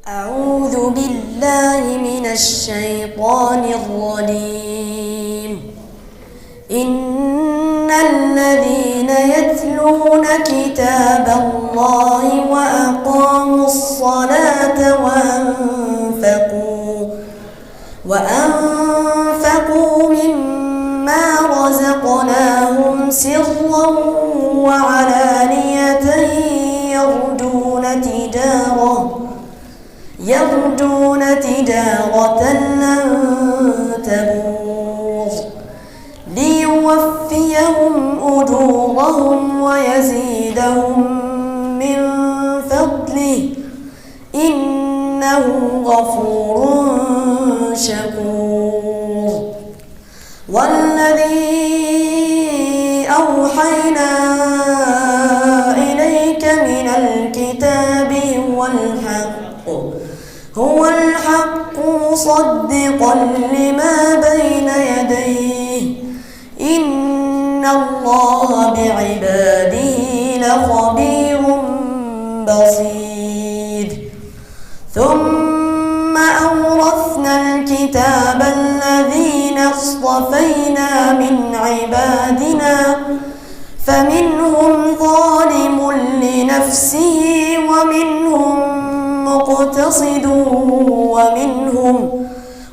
أعوذ بالله من الشيطان الرجيم. إن الذين يتلون كتاب الله وأقاموا الصلاة وأنفقوا مما رزقناهم سرا وعلانية يرجون تجارة لن تبور ليوفيهم أجورهم ويزيدهم من فضله إنه غفور شكور. والذي أوحينا إليك من الكتاب هو الحق مصدقا لما بين يديه إن الله بعباده لخبير بصير. ثم أورثنا الكتاب الذين اصطفينا من عبادنا فمنهم ظالم لنفسه ومنهم مقتصد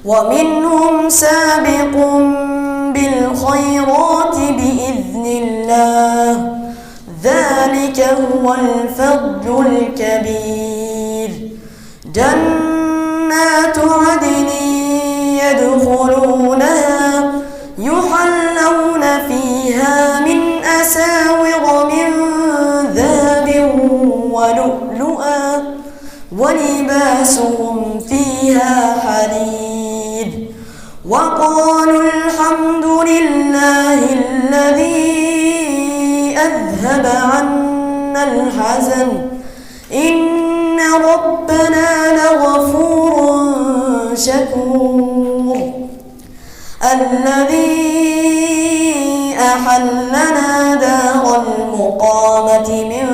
ومنهم سابق بالخيرات بإذن الله ذلك هو الفضل الكبير. جنات عدن يدخلونها يحلون فيها من أساور من ذهب ولؤلؤا ولباسهم فيها حرير. وقالوا الحمد لله الذي أذهب عنا الحزن إن ربنا لغفور شكور. الذي أحلنا دار المقامة من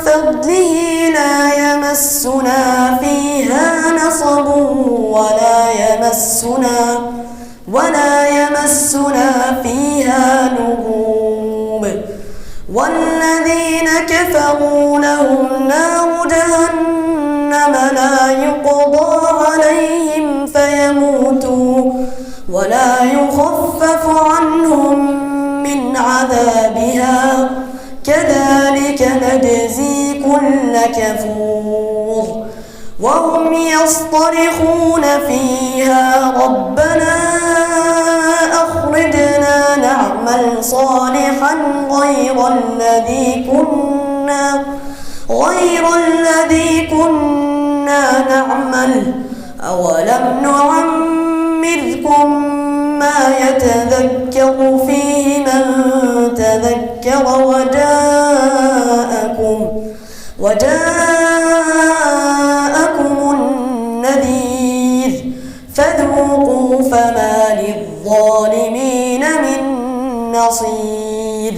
فضله لا يمسنا فيها نصب ولا يمسنا فيها لغوب. والذين كفروا لهم نار جهنم لا يقضى عليهم فيموتوا ولا يخفف عنهم من عذابها كذلك نجزي كل كفور. وهم يصطرخون فيها ربنا أخرجنا نعمل صالحا غير الذي كنا نعمل أولم نعمركم ما يتذكر فيه من تذكر وجاءكم النذير فذوقوا فما للظالمين من نصير.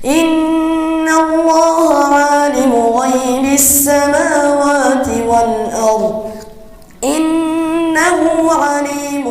إن الله عالم غيب السماوات والأرض إنه عليم